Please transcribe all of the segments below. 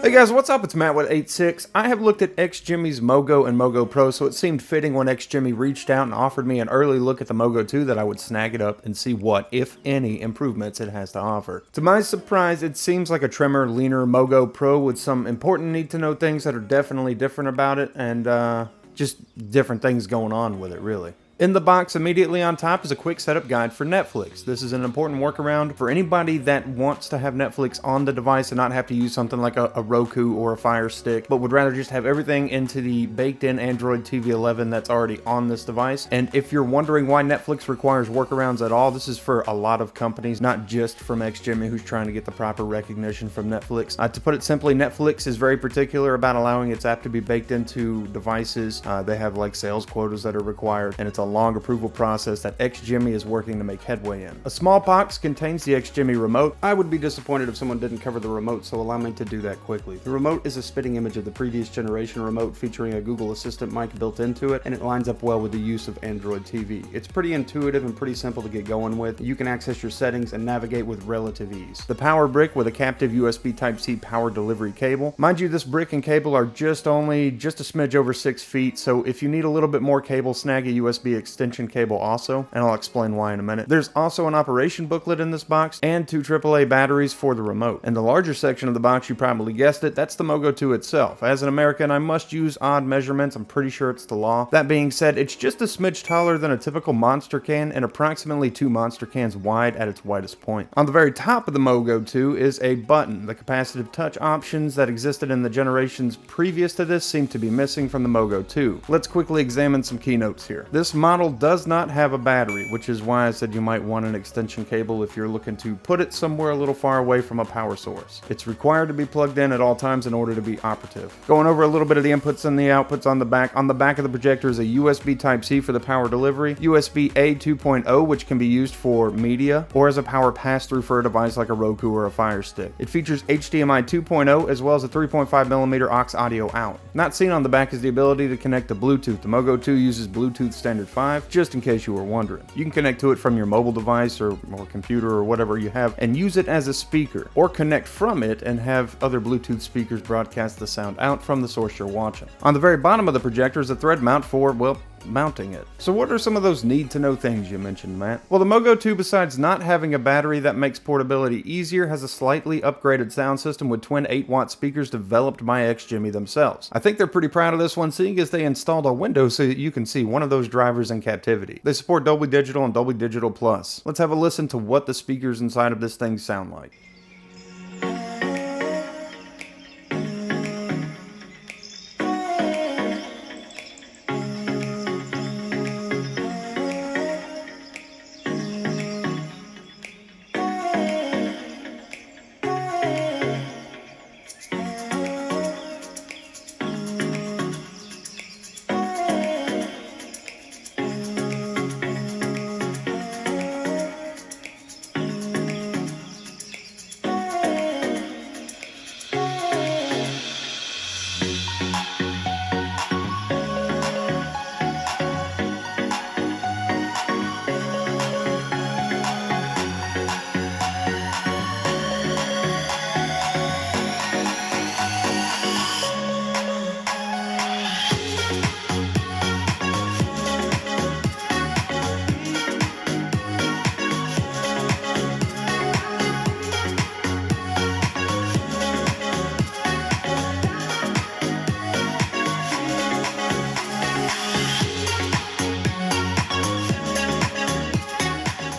Hey guys, what's up? It's Matt with 86. I have looked at XGIMI's Mogo and Mogo Pro, so it seemed fitting when XGIMI reached out and offered me an early look at the Mogo 2 that I would snag it up and see what, if any, improvements it has to offer. To my surprise, it seems like a trimmer, leaner Mogo Pro with some important need-to-know things that are definitely different about it, and just different things going on with it, really. In the box, immediately on top, is a quick setup guide for Netflix. This is an important workaround for anybody that wants to have Netflix on the device and not have to use something like a Roku or a Fire Stick, but would rather just have everything into the baked-in Android TV 11 that's already on this device. And if you're wondering why Netflix requires workarounds at all, this is for a lot of companies, not just from XGIMI, who's trying to get the proper recognition from Netflix. To put it simply, Netflix is very particular about allowing its app to be baked into devices. They have like sales quotas that are required, and it's a long approval process that XGIMI is working to make headway in. A small box contains the XGIMI remote. I would be disappointed if someone didn't cover the remote, so allow me to do that quickly. The remote is a spitting image of the previous generation remote featuring a Google Assistant mic built into it, and it lines up well with the use of Android TV. It's pretty intuitive and pretty simple to get going with. You can access your settings and navigate with relative ease. The power brick with a captive USB Type-C power delivery cable. Mind you, this brick and cable are just a smidge over 6 feet, so if you need a little bit more cable, snag a USB extension cable also, and I'll explain why in a minute. There's also an operation booklet in this box and 2 AAA batteries for the remote. And the larger section of the box, you probably guessed it, that's the Mogo 2 itself. As an American, I must use odd measurements. I'm pretty sure it's the law. That being said, it's just a smidge taller than a typical Monster can and approximately 2 Monster cans wide at its widest point. On the very top of the Mogo 2 is a button. The capacitive touch options that existed in the generations previous to this seem to be missing from the Mogo 2. Let's quickly examine some keynotes here. This model does not have a battery, which is why I said you might want an extension cable if you're looking to put it somewhere a little far away from a power source. It's required to be plugged in at all times in order to be operative. Going over a little bit of the inputs and the outputs on the back. On the back of the projector is a USB Type-C for the power delivery, USB-A 2.0, which can be used for media or as a power pass-through for a device like a Roku or a Fire Stick. It features HDMI 2.0 as well as a 3.5mm aux audio out. Not seen on the back is the ability to connect to Bluetooth. The Mogo 2 uses Bluetooth Standard 5, just in case you were wondering. You can connect to it from your mobile device or computer or whatever you have and use it as a speaker, or connect from it and have other Bluetooth speakers broadcast the sound out from the source you're watching. On the very bottom of the projector is a thread mount for, well, mounting it. So what are some of those need-to-know things you mentioned, Matt? Well, the Mogo 2, besides not having a battery that makes portability easier, has a slightly upgraded sound system with twin 8-watt speakers developed by XGIMI themselves. I think they're pretty proud of this one, seeing as they installed a window so that you can see one of those drivers in captivity. They support Dolby Digital and Dolby Digital Plus. Let's have a listen to what the speakers inside of this thing sound like.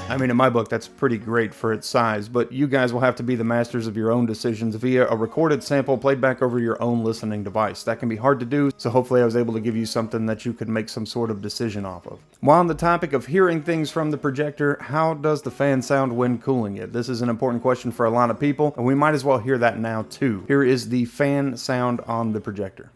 I mean, in my book, that's pretty great for its size, but you guys will have to be the masters of your own decisions via a recorded sample played back over your own listening device. That can be hard to do, so hopefully I was able to give you something that you could make some sort of decision off of. While on the topic of hearing things from the projector, how does the fan sound when cooling it? This is an important question for a lot of people, and we might as well hear that now too. Here is the fan sound on the projector.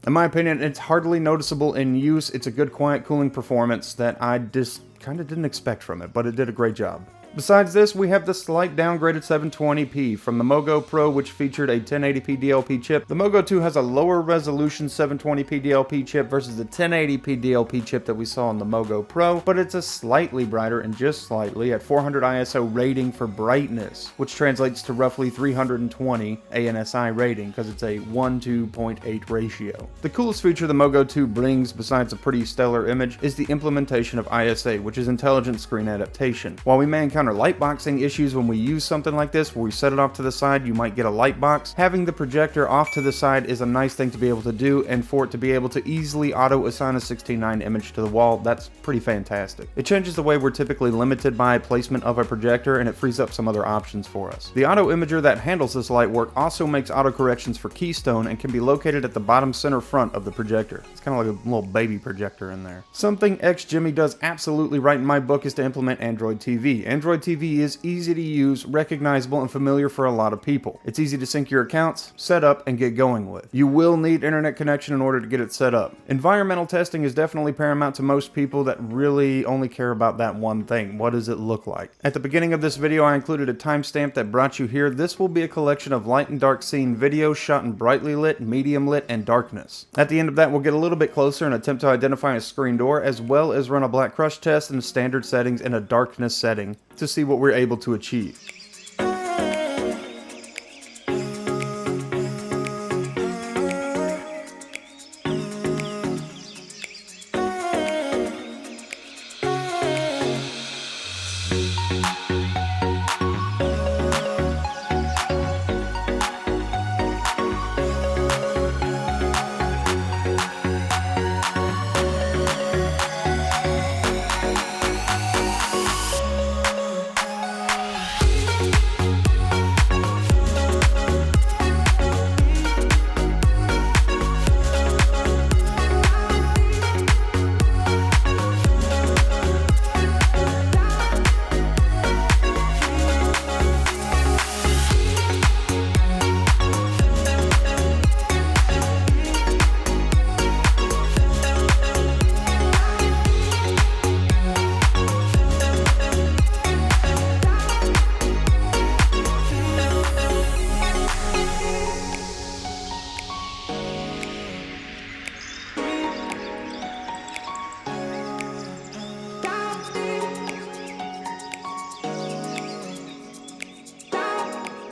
In my opinion, it's hardly noticeable in use. It's a good quiet cooling performance that I just kind of didn't expect from it, but it did a great job. Besides this, we have the slight downgraded 720p from the Mogo Pro, which featured a 1080p DLP chip. The Mogo 2 has a lower resolution 720p DLP chip versus the 1080p DLP chip that we saw on the Mogo Pro, but it's a slightly brighter and just slightly at 400 ISO rating for brightness, which translates to roughly 320 ANSI rating because it's a 1:2.8 ratio. The coolest feature the Mogo 2 brings, besides a pretty stellar image, is the implementation of ISA, which is intelligent screen adaptation. While we may encounter lightboxing issues when we use something like this, where we set it off to the side, you might get a lightbox. Having the projector off to the side is a nice thing to be able to do, and for it to be able to easily auto-assign a 16:9 image to the wall, that's pretty fantastic. It changes the way we're typically limited by placement of a projector, and it frees up some other options for us. The auto imager that handles this light work also makes auto corrections for keystone and can be located at the bottom center front of the projector. It's kind of like a little baby projector in there. Something XGIMI does absolutely right in my book is to implement Android TV. Android TV is easy to use, recognizable, and familiar for a lot of people. It's easy to sync your accounts, set up, and get going with. You will need internet connection in order to get it set up. Environmental testing is definitely paramount to most people that really only care about that one thing. What does it look like? At the beginning of this video, I included a timestamp that brought you here. This will be a collection of light and dark scene videos shot in brightly lit, medium lit, and darkness. At the end of that, we'll get a little bit closer and attempt to identify a screen door, as well as run a black crush test in standard settings in a darkness setting to see what we're able to achieve.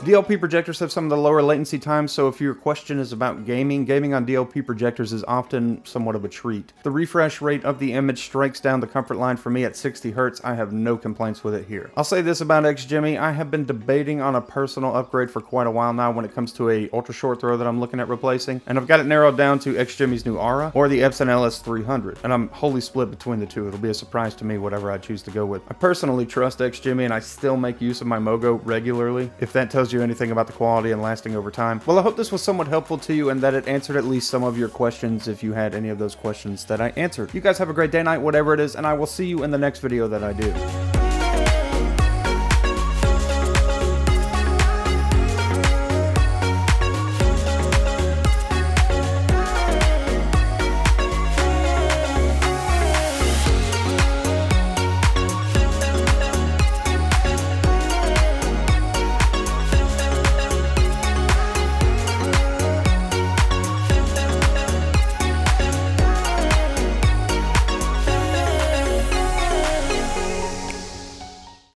DLP projectors have some of the lower latency times, so if your question is about gaming on DLP projectors is often somewhat of a treat. The refresh rate of the image strikes down the comfort line for me at 60 Hz. I have no complaints with it here. I'll say this about XGIMI, I have been debating on a personal upgrade for quite a while now when it comes to a ultra short throw that I'm looking at replacing, and I've got it narrowed down to XGIMI's new Aura or the Epson LS300, and I'm wholly split between the two. It'll be a surprise to me whatever I choose to go with. I personally trust XGIMI, and I still make use of my Mogo regularly, if that tells you anything about the quality and lasting over time. Well, I hope this was somewhat helpful to you and that it answered at least some of your questions if you had any of those questions that I answered. You guys have a great day, night, whatever it is, and I will see you in the next video that I do.